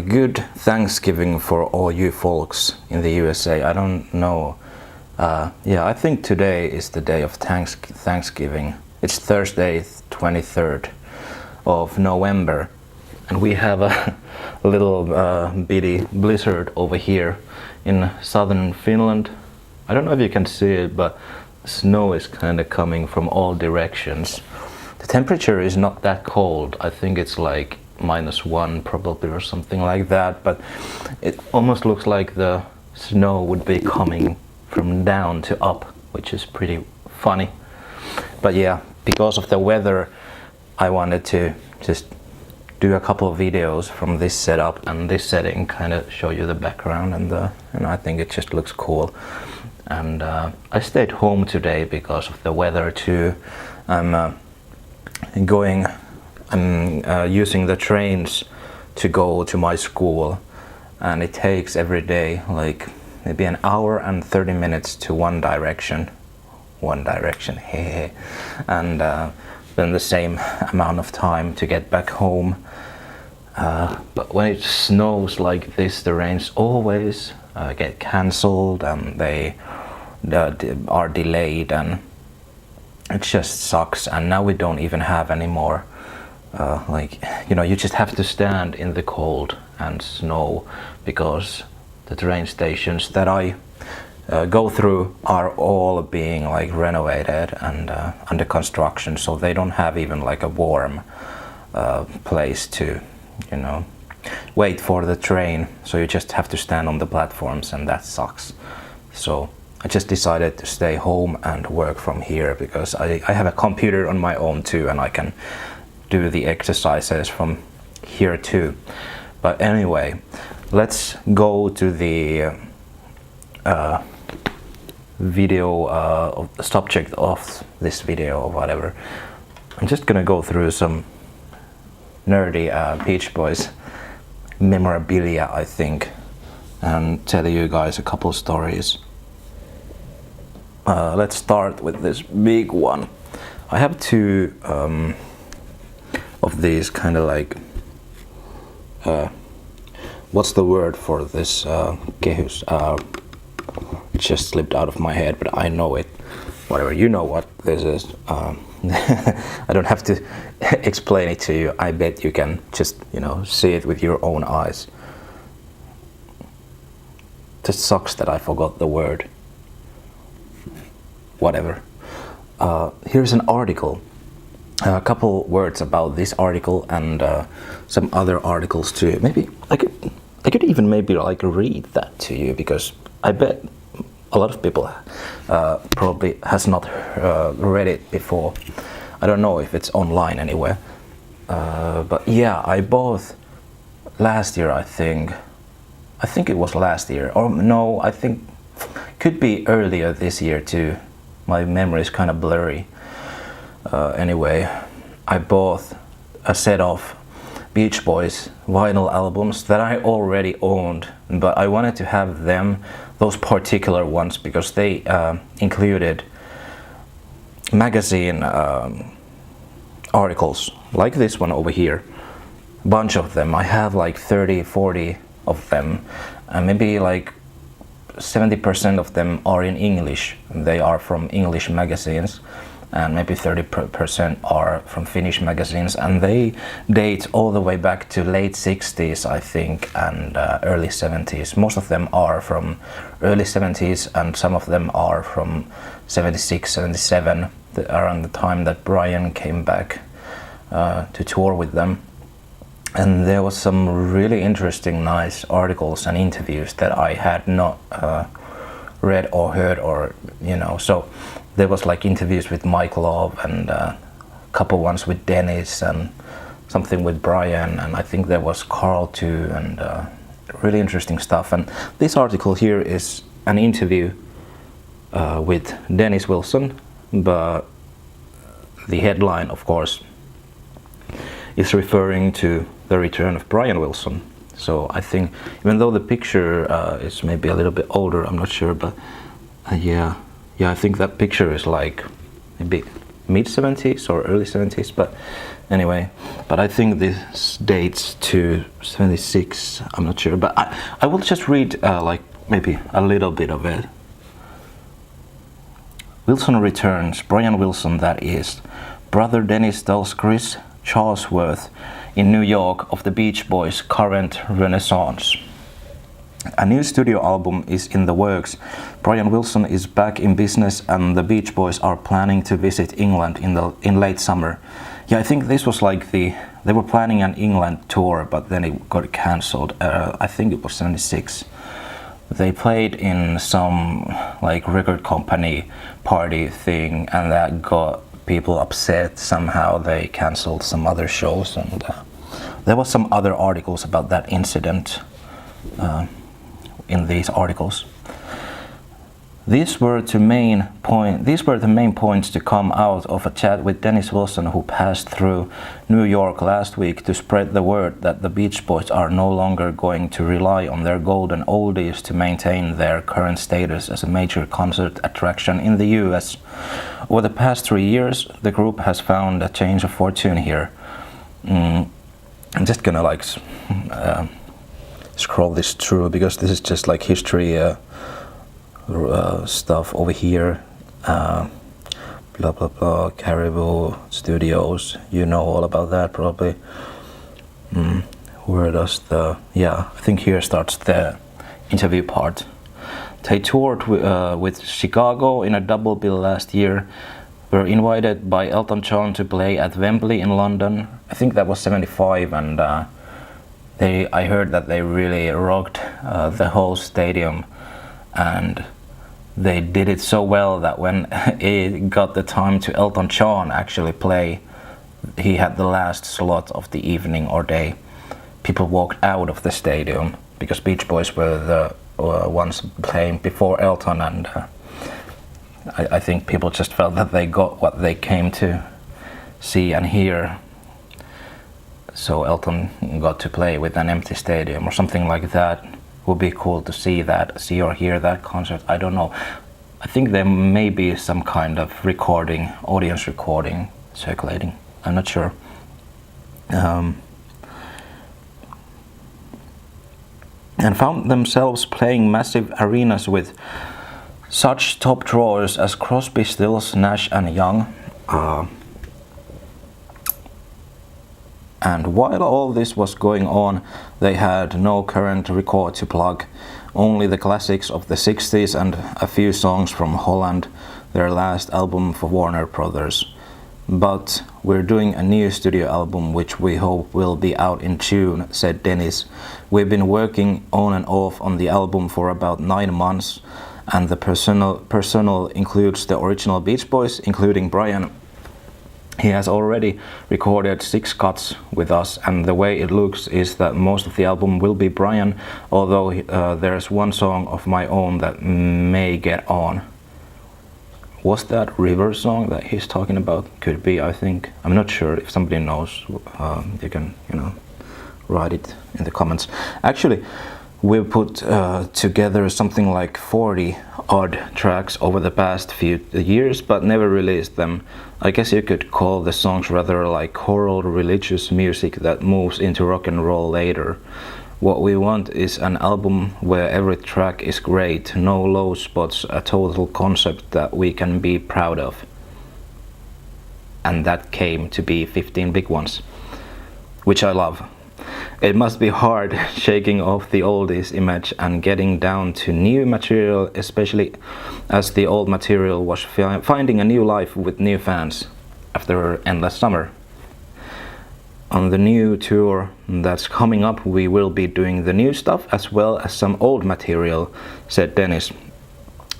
Good Thanksgiving for all you folks in the USA. I don't know. Yeah, I think today is the day of Thanksgiving. It's Thursday, 23rd of November, and we have a little bitty blizzard over here in southern Finland. I don't know if you can see it, but snow is kind of coming from all directions. The temperature is not that cold. I think it's like -1 probably or something like that, but it almost looks like the snow would be coming from down to up, which is pretty funny. But yeah, because of the weather, I wanted to just do a couple of videos from this setup and this setting, kind of show you the background, and I think it just looks cool. And I stayed home today because of the weather too. I'm using the trains to go to my school, and it takes every day like maybe an hour and 30 minutes to one direction, hehe, and then the same amount of time to get back home. But when it snows like this, the trains always get cancelled, and they are delayed, and it just sucks. And now we don't even have any more you just have to stand in the cold and snow, because the train stations that I go through are all being like renovated and under construction, so they don't have even like a warm place to wait for the train, so you just have to stand on the platforms, and that sucks. So I just decided to stay home and work from here, because I have a computer on my own too, and I can do the exercises from here too. But anyway, let's go to the video of the subject of this video or whatever. I'm just gonna go through some nerdy Beach Boys memorabilia, I think, and tell you guys a couple stories. Let's start with this big one. I have two of these kind of like what's the word for this kehys? It just slipped out of my head, but I know it. Whatever, you know what this is. I don't have to explain it to you. I bet you can just see it with your own eyes. Just sucks that I forgot the word. Whatever. Here's an article. A couple words about this article and some other articles too. Maybe I could even maybe like read that to you, because I bet a lot of people probably has not read it before. I don't know if it's online anywhere. But yeah, I bought last year, I think it was last year, or no, I think could be earlier this year too. My memory is kind of blurry. Anyway, I bought a set of Beach Boys vinyl albums that I already owned, but I wanted to have those particular ones, because they included magazine articles like this one over here. A bunch of them. I have like 30-40 of them, and maybe like 70% of them are in English. They are from English magazines, and maybe 30% are from Finnish magazines, and they date all the way back to late 60s, I think, and early 70s. Most of them are from early 70s, and some of them are from 76, 77, around the time that Brian came back to tour with them. And there was some really interesting, nice articles and interviews that I had not read or heard, or so there was like interviews with Mike Love, and a couple ones with Dennis, and something with Brian, and I think there was Carl too, and really interesting stuff. And this article here is an interview with Dennis Wilson, but the headline, of course, is referring to the return of Brian Wilson. So I think, even though the picture is maybe a little bit older, I'm not sure, but yeah, I think that picture is like maybe mid 70s or early 70s, but Anyway, but I think this dates to 76. I'm not sure, but I will just read like maybe a little bit of it. Wilson returns. Brian Wilson, that is. Brother Dennis tells Chris Charlesworth in New York of the Beach Boys' current renaissance. A new studio album is in the works. Brian Wilson is back in business and the Beach Boys are planning to visit England in late summer. Yeah, I think this was like they were planning an England tour, but then it got cancelled. I think it was 76. They played in some like record company party thing, and that got people upset. Somehow they cancelled some other shows, and there was some other articles about that incident in these articles. These were the main points to come out of a chat with Dennis Wilson, who passed through New York last week to spread the word that the Beach Boys are no longer going to rely on their golden oldies to maintain their current status as a major concert attraction in the US. Over the past 3 years, the group has found a change of fortune here. I'm just gonna like scroll this through because this is just like history stuff over here. Blah blah blah. Caribou Studios. You know all about that probably. Where does I think here starts the interview part. They toured with Chicago in a double bill last year. Were invited by Elton John to play at Wembley in London. I think that was 75, and I heard that they really rocked the whole stadium, and they did it so well that when it got the time to Elton John actually play, he had the last slot of the evening or day. People walked out of the stadium because Beach Boys were the ones playing before Elton, and I think people just felt that they got what they came to see and hear. So Elton got to play with an empty stadium or something like that. Would be cool to see or hear that concert. I don't know. I think there may be some kind of audience recording circulating. I'm not sure. And found themselves playing massive arenas with such top drawers as Crosby, Stills, Nash and Young. And while all this was going on, they had no current record to plug, only the classics of the 60s and a few songs from Holland, their last album for Warner Brothers. But we're doing a new studio album which we hope will be out in June, said Dennis. We've been working on and off on the album for about 9 months, and the personnel includes the original Beach Boys, including Brian. He has already recorded 6 cuts with us, and the way it looks is that most of the album will be Brian, although there's one song of my own that may get on. Was that River song that he's talking about? Could be, I think. I'm not sure. If somebody knows, you can, write it in the comments. Actually, we put together something like 40 odd tracks over the past few years, but never released them. I guess you could call the songs rather like choral religious music that moves into rock and roll later. What we want is an album where every track is great, no low spots, a total concept that we can be proud of. And that came to be 15 Big Ones, which I love. It must be hard shaking off the oldies image and getting down to new material, especially as the old material was finding a new life with new fans after Endless Summer. On the new tour that's coming up, we will be doing the new stuff as well as some old material, said Dennis.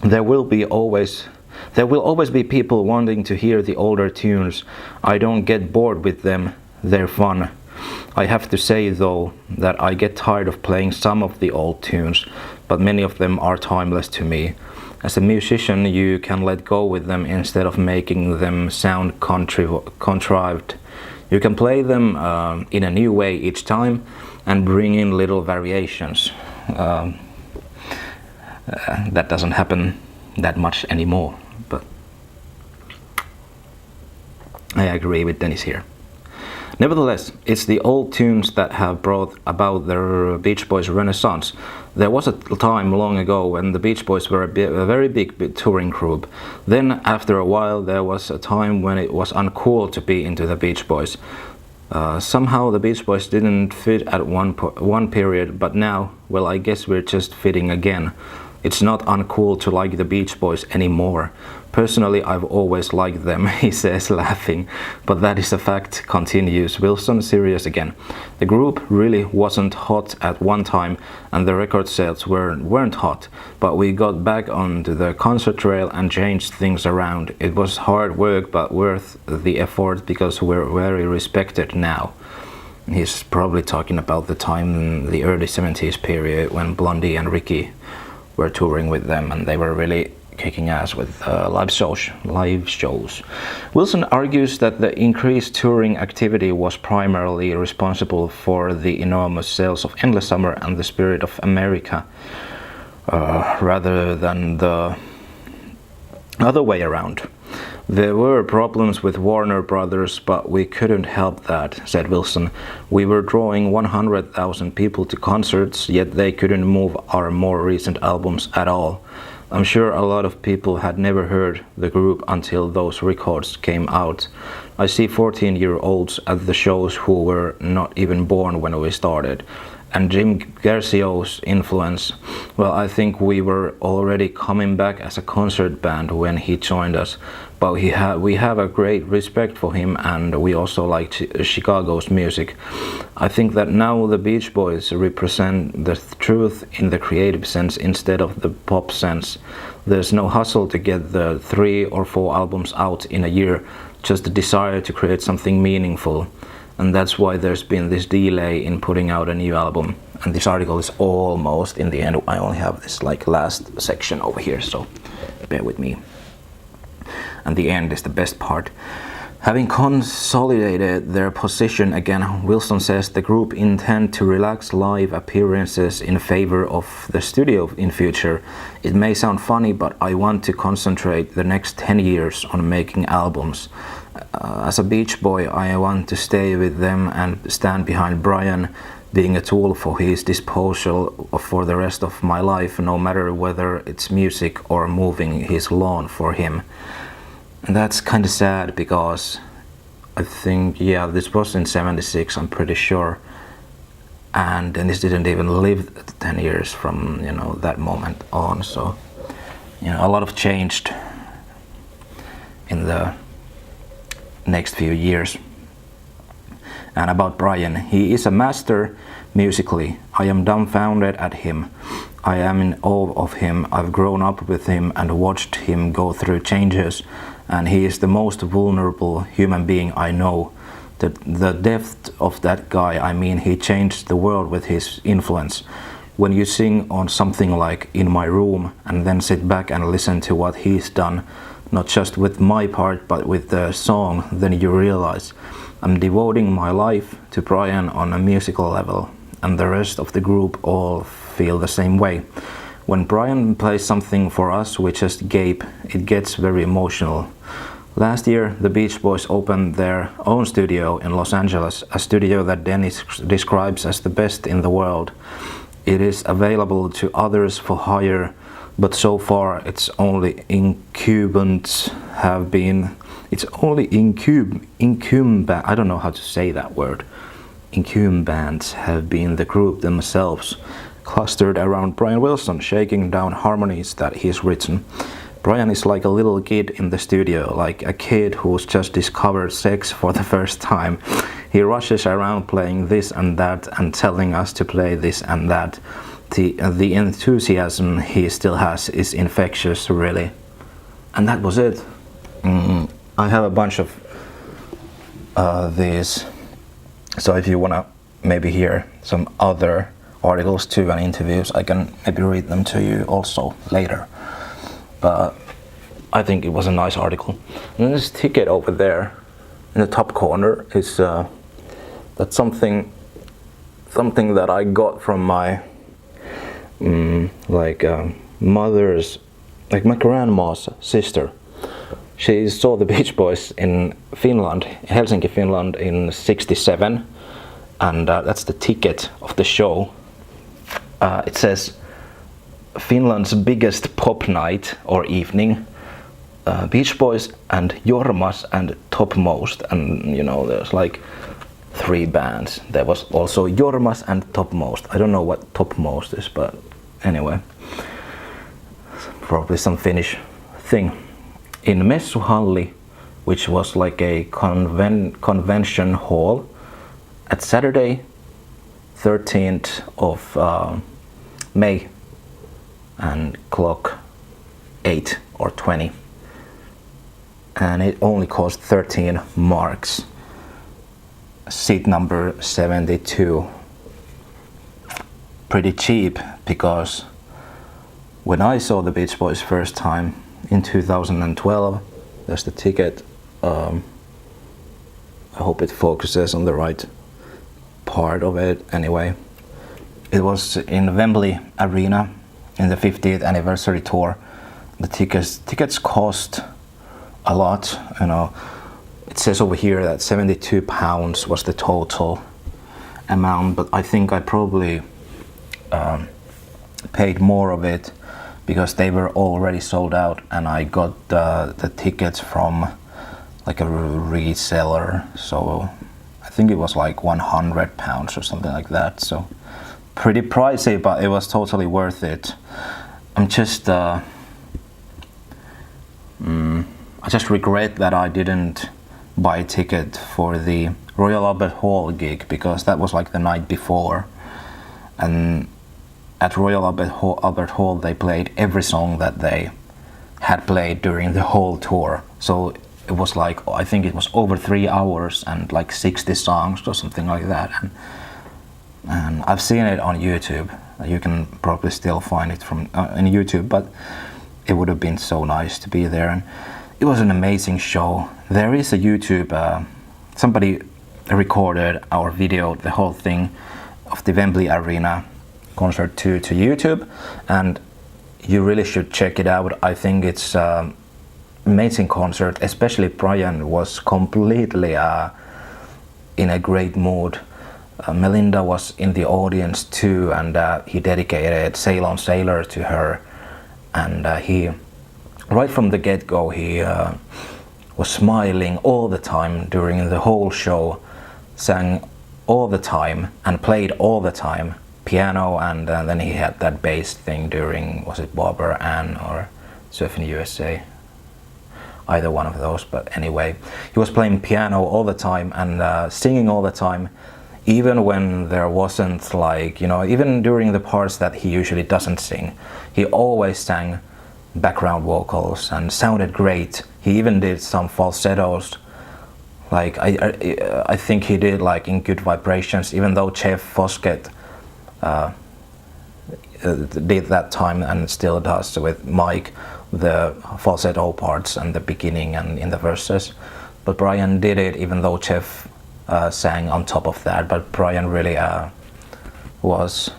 There will always be people wanting to hear the older tunes. I don't get bored with them, they're fun. I have to say though that I get tired of playing some of the old tunes, but many of them are timeless to me. As a musician, you can let go with them instead of making them sound contrived. You can play them in a new way each time and bring in little variations. That doesn't happen that much anymore, but I agree with Dennis here. Nevertheless, it's the old tunes that have brought about the Beach Boys renaissance. There was a time long ago when the Beach Boys were a very big touring group. Then, after a while, there was a time when it was uncool to be into the Beach Boys. Somehow the Beach Boys didn't fit at one period, but now, well, I guess we're just fitting again. It's not uncool to like the Beach Boys anymore. Personally, I've always liked them, he says, laughing. But that is a fact, continues Wilson, serious again. The group really wasn't hot at one time, and the record sales weren't hot. But we got back onto the concert trail and changed things around. It was hard work, but worth the effort because we're very respected now. He's probably talking about the time in the early 70s period when Blondie and Ricky were touring with them, and they were really kicking ass with live shows. Wilson argues that the increased touring activity was primarily responsible for the enormous sales of Endless Summer and The Spirit of America, rather than the other way around. There were problems with Warner Brothers, but we couldn't help that, said Wilson. We were drawing 100,000 people to concerts, yet they couldn't move our more recent albums at all. I'm sure a lot of people had never heard the group until those records came out. I see 14-year-olds at the shows who were not even born when we started. And Jim Garcio's influence, well, I think we were already coming back as a concert band when he joined us, but we have a great respect for him, and we also like Chicago's music. I think that now the Beach Boys represent the truth in the creative sense instead of the pop sense. There's no hustle to get the 3 or 4 albums out in a year, just a desire to create something meaningful. And that's why there's been this delay in putting out a new album. And this article is almost in the end. I only have this like last section over here, so bear with me. And the end is the best part. Having consolidated their position again, Wilson says the group intend to relax live appearances in favor of the studio in future. It may sound funny, but I want to concentrate the next 10 years on making albums. As a Beach Boy, I want to stay with them and stand behind Brian, being a tool for his disposal for the rest of my life, no matter whether it's music or moving his lawn for him. And that's kind of sad because I think, yeah, this was in 76, I'm pretty sure. And Dennis didn't even live 10 years from, that moment on. So, a lot of changed in the next few years. And about Brian, he is a master musically. I am dumbfounded at him. I am in awe of him. I've grown up with him and watched him go through changes, and he is the most vulnerable human being I know. The depth of that guy, I mean, he changed the world with his influence. When you sing on something like In My Room and then sit back and listen to what he's done, not just with my part but with the song, then you realize I'm devoting my life to Brian on a musical level, and the rest of the group all feel the same way. When Brian plays something for us, we just gape. It gets very emotional. Last year, the Beach Boys opened their own studio in Los Angeles, a studio that Dennis describes as the best in the world. It is available to others for hire, but so far its only incumbents have been. It's only incumbent. I don't know how to say that word. Incumbents have been the group themselves, clustered around Brian Wilson, shaking down harmonies that he's written. Brian is like a little kid in the studio, like a kid who's just discovered sex for the first time. He rushes around playing this and that and telling us to play this and that. The enthusiasm he still has is infectious, really. And that was it. I have a bunch of these, so if you want to maybe hear some other articles too and interviews, I can maybe read them to you also later. But I think it was a nice article. And this ticket over there in the top corner is that's something that I got from my mother's, like my grandma's sister. She saw the Beach Boys in Finland, Helsinki, Finland in '67, and that's the ticket of the show. It says Finland's biggest pop night or evening, Beach Boys and Jormas and Topmost, and you know there's like 3 bands. There was also Jormas and Topmost. I don't know what Topmost is, but anyway, probably some Finnish thing. In Messuhalli, which was like a convention hall, at Saturday 13th of May and clock 8 or 20, and it only cost 13 marks. Seat number 72. Pretty cheap, because when I saw the Beach Boys first time in 2012, there's the ticket. I hope it focuses on the right part of it. Anyway, it was in Wembley Arena in the 50th anniversary tour. The tickets cost a lot, you know. It says over here that £72 was the total amount, but I think I probably paid more of it because they were already sold out, and I got the tickets from like a reseller, so I think it was like £100 or something like that. So pretty pricey, but it was totally worth it. I just regret that I didn't buy a ticket for the Royal Albert Hall gig, because that was like the night before, and at Royal Albert Hall they played every song that they had played during the whole tour. So it was like, I think it was over 3 hours and like 60 songs or something like that. And I've seen it on YouTube. You can probably still find it from on YouTube, but it would have been so nice to be there. And it was an amazing show. There is a YouTube, somebody recorded our video, the whole thing of the Wembley Arena concert to YouTube, and you really should check it out. I think it's amazing concert, especially Brian was completely in a great mood. Melinda was in the audience too, and he dedicated Sail on Sailor to her, and he, right from the get-go, he was smiling all the time during the whole show, sang all the time and played all the time piano, and then he had that bass thing during, was it Bob or Ann or Surfing USA? Either one of those, but anyway, he was playing piano all the time and singing all the time, even when there wasn't, like, you know, even during the parts that he usually doesn't sing, he always sang background vocals and sounded great. He even did some falsettos, like I think he did, like in Good Vibrations, even though Jeff Foskett did that time and still does with Mike, the falsetto parts and the beginning and in the verses. But Brian did it even though Jeff sang on top of that. But Brian really was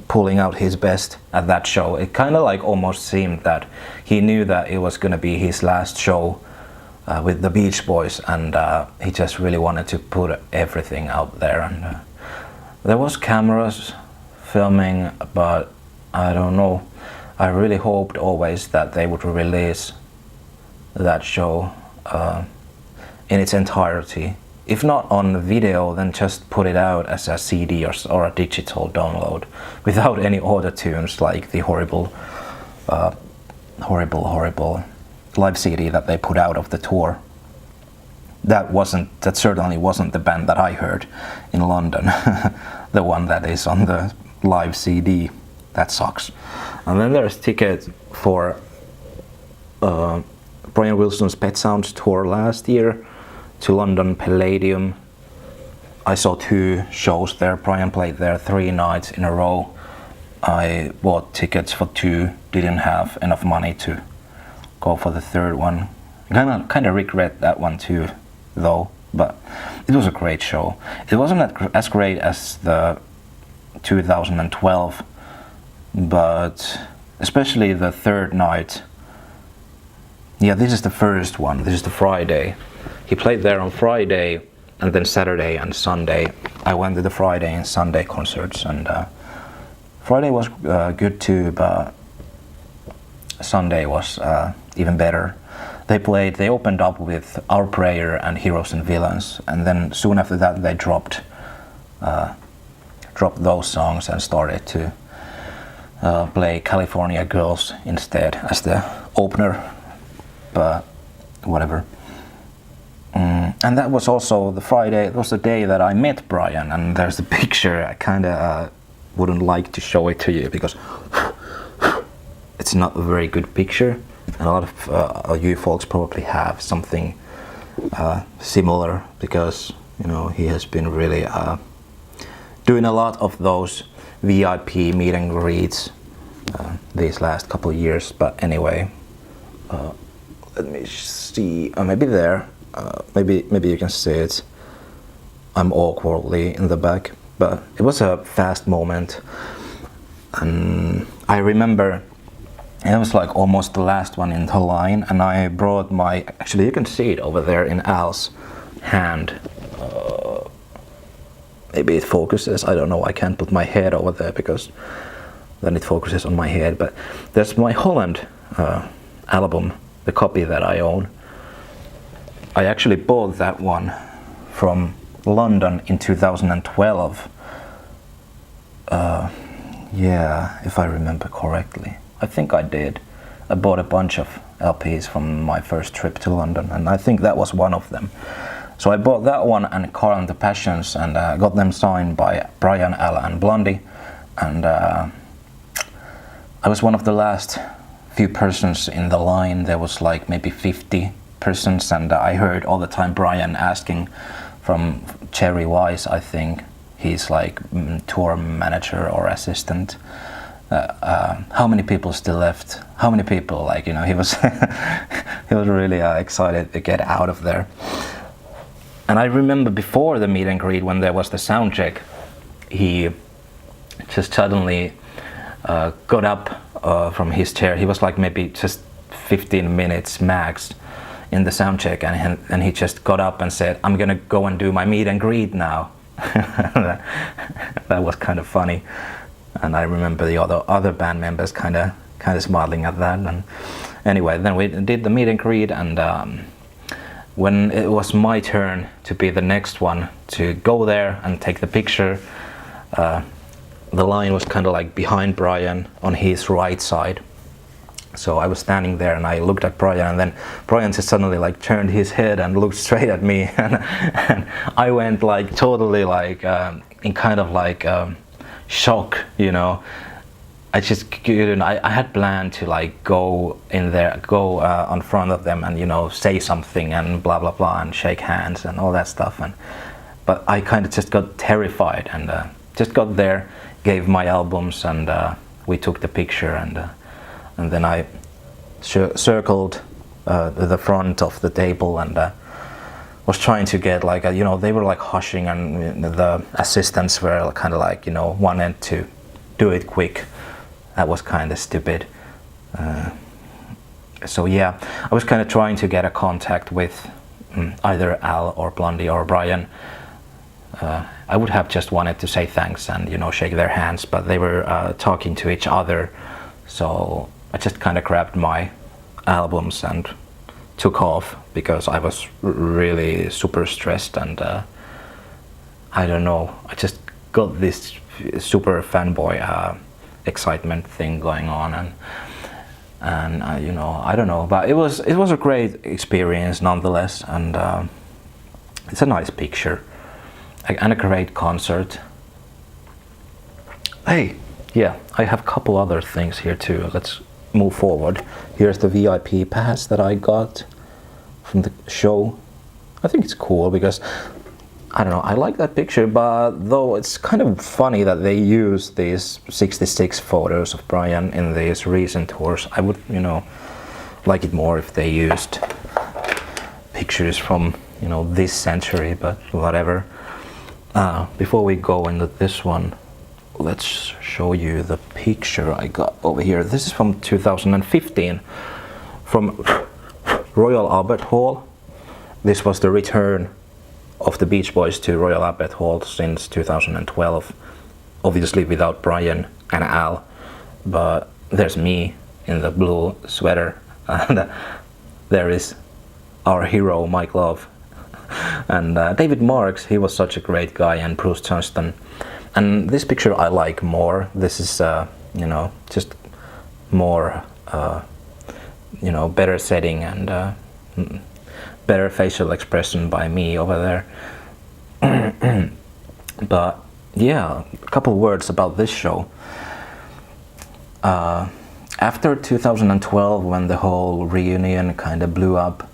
pulling out his best at that show. It kind of like almost seemed that he knew that it was going to be his last show with the Beach Boys, and he just really wanted to put everything out there. And there was cameras filming, but I don't know. I really hoped always that they would release that show in its entirety. If not on video, then just put it out as a CD or a digital download without any auto tunes, like the horrible live CD that they put out of the tour. That certainly wasn't the band that I heard in London. The one that is on the live CD. That sucks. And then there's tickets for Brian Wilson's Pet Sounds tour last year to London Palladium. I saw 2 shows there. Brian played there 3 nights in a row. I bought tickets for 2, didn't have enough money to go for the 3rd one. Kind of regret that one too, though, but it was a great show. It wasn't as great as the 2012, but especially the 3rd night, Yeah, this is the first one. This is the Friday. He played there on Friday, and then Saturday and Sunday. I went to the Friday and Sunday concerts, and Friday was good too, but Sunday was even better. They opened up with Our Prayer and Heroes and Villains, and then soon after that they dropped those songs and started to play California Girls instead as the opener, but whatever. And that was also the Friday, it was the day that I met Brian, and there's the picture. I kind of wouldn't like to show it to you because it's not a very good picture. And a lot of you folks probably have something similar because, you know, he has been really doing a lot of those VIP meet and greets these last couple of years. But anyway, let me see, maybe there. Maybe you can see it. I'm awkwardly in the back, but it was a fast moment, and I remember it was like almost the last one in the line, and I brought my, actually you can see it over there in Al's hand. Maybe it focuses, I don't know, I can't put my head over there because then it focuses on my head, but there's my Holland album, the copy that I own. I actually bought that one from London in 2012. Yeah, if I remember correctly. I think I did. I bought a bunch of LPs from my first trip to London, and I think that was one of them. So I bought that one and Carl and the Passions, and got them signed by Brian, Al and Blondie. And I was one of the last few persons in the line. There was like maybe 50 persons, and I heard all the time Brian asking from Cherry Wise, I think he's like tour manager or assistant, how many people still left, how many people, like, you know, he was he was really excited to get out of there. And I remember before the meet and greet, when there was the sound check, he just suddenly got up from his chair. He was like maybe just 15 minutes max in the sound check, and he just got up and said, "I'm gonna go and do my meet and greet now." That was kind of funny, and I remember the other band members kind of smiling at that. And anyway, then we did the meet and greet, and when it was my turn to be the next one to go there and take the picture, the line was kind of like behind Brian on his right side. So I was standing there and I looked at Brian, and then Brian just suddenly like turned his head and looked straight at me, and I went like totally like in kind of like shock, you know. I just couldn't. I had planned to like go in there, go on front of them, and, you know, say something and blah blah blah and shake hands and all that stuff, but I kind of just got terrified and just got there, gave my albums, and we took the picture, and then I circled the front of the table and was trying to get like you know, they were like hushing, and the assistants were kind of like, you know, wanted to do it quick. That was kind of stupid. So yeah, I was kind of trying to get a contact with either Al or Blondie or Brian. I would have just wanted to say thanks and, you know, shake their hands, but they were talking to each other. So I just kind of grabbed my albums and took off because I was really super stressed, and I don't know, I just got this super fanboy excitement thing going on, and you know, I don't know, but it was a great experience nonetheless, and it's a nice picture and a great concert. Hey, yeah, I have a couple other things here too. Let's move forward. Here's the VIP pass that I got from the show. I think it's cool because, I don't know, I like that picture, but though it's kind of funny that they use these 66 photos of Brian in these recent tours. I would, you know, like it more if they used pictures from, you know, this century, but whatever. Before we go into this one, let's show you the picture I got over here. This is from 2015 from Royal Albert Hall. This was the return of the Beach Boys to Royal Albert Hall since 2012. Obviously without Brian and Al, but there's me in the blue sweater, and there is our hero Mike Love, and David Marx. He was such a great guy, and Bruce Johnston. And this picture I like more. This is you know, just more you know, better setting and better facial expression by me over there. But yeah, a couple words about this show. After 2012, when the whole reunion kind of blew up,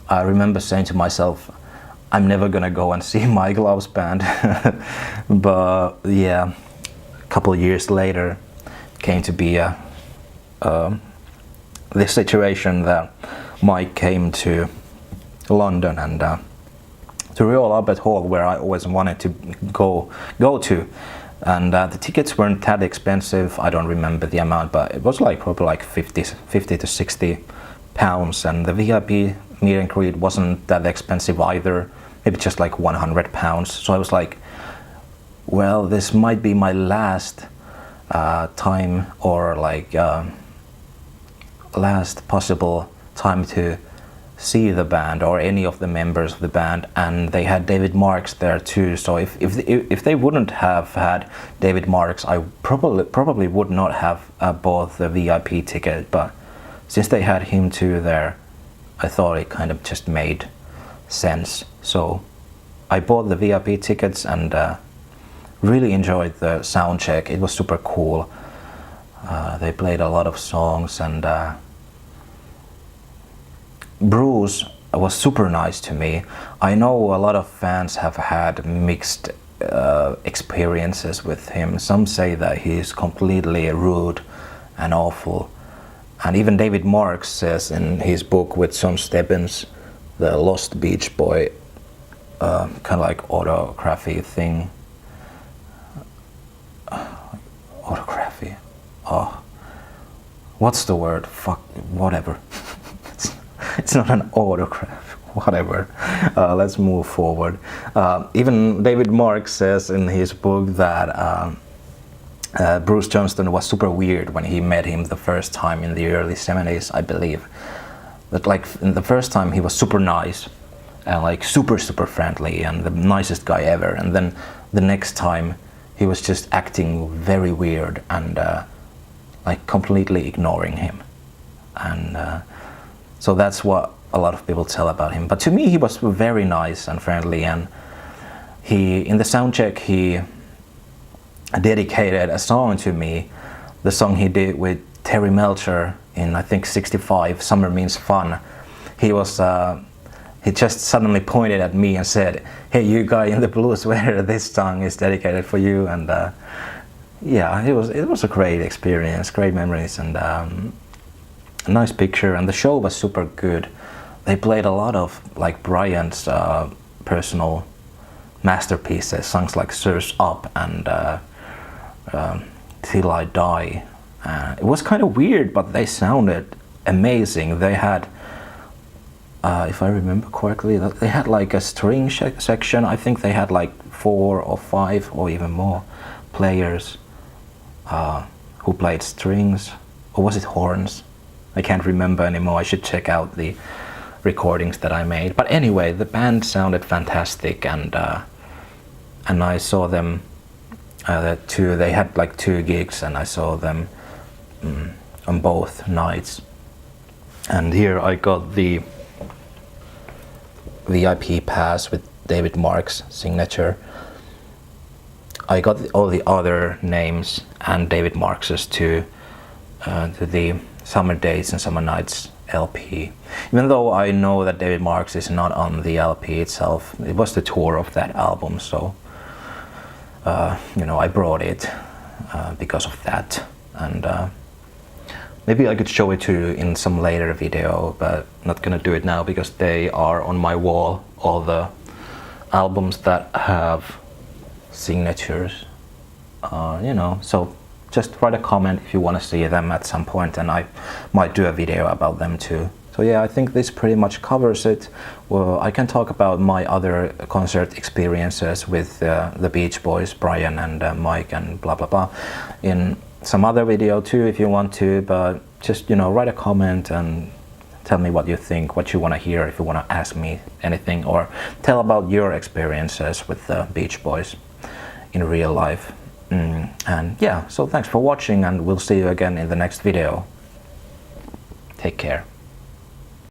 I remember saying to myself, I'm never gonna go and see Mike Love's band. But yeah, a couple years later came to be this situation that Mike came to London and to Royal Albert Hall, where I always wanted to go to, and the tickets weren't that expensive. I don't remember the amount, but it was like probably like 50 to 60 pounds, and the VIP meet and greet wasn't that expensive either, maybe just like 100 pounds. So I was like, well, this might be my last time, or like last possible time to see the band or any of the members of the band. And they had David Marx there too, so if they wouldn't have had David Marx, I probably would not have bought the VIP ticket. But since they had him too there, I thought it kind of just made sense. So I bought the VIP tickets and really enjoyed the sound check. It was super cool. They played a lot of songs, and Bruce was super nice to me. I know a lot of fans have had mixed experiences with him. Some say that he's completely rude and awful. And even David Marx says in his book with John Stebbins, The Lost Beach Boy, kind of like autography thing. Autography. Oh, what's the word? Fuck, whatever. It's not an autograph, whatever. Let's move forward. Even David Marx says in his book that Bruce Johnston was super weird when he met him the first time in the early 70s, I believe. That like in the first time he was super nice and like super friendly and the nicest guy ever, and then the next time he was just acting very weird and like completely ignoring him. And so that's what a lot of people tell about him. But to me, he was very nice and friendly, and in the sound check, he dedicated a song to me, the song he did with Terry Melcher in, I think, '65, Summer Means Fun. He just suddenly pointed at me and said, "Hey, you guy in the blue sweater, this song is dedicated for you." And yeah, it was a great experience, great memories, and a nice picture. And the show was super good. They played a lot of like Brian's personal masterpieces, songs like "Surf's Up" and "Till I Die." It was kind of weird, but they sounded amazing. They had, if I remember correctly, they had like a string section. I think they had like 4 or 5 or even more players who played strings, or was it horns? I can't remember anymore. I should check out the recordings that I made. But anyway, the band sounded fantastic, and I saw them they had like 2 gigs, and I saw them on both nights. And here I got the VIP pass with David Marx signature. I got all the other names and David Marx's to the Summer Days and Summer Nights LP. Even though I know that David Marx is not on the LP itself, it was the tour of that album, so you know, I brought it because of that. And maybe I could show it to you in some later video, but not gonna do it now because they are on my wall, all the albums that have signatures, you know. So just write a comment if you want to see them at some point, and I might do a video about them too. So yeah, I think this pretty much covers it. Well, I can talk about my other concert experiences with the Beach Boys, Brian and Mike and blah blah blah, in some other video too if you want to, but just, you know, write a comment and tell me what you think, what you want to hear, if you want to ask me anything, or tell about your experiences with the Beach Boys in real life. And yeah, so thanks for watching, and we'll see you again in the next video. Take care.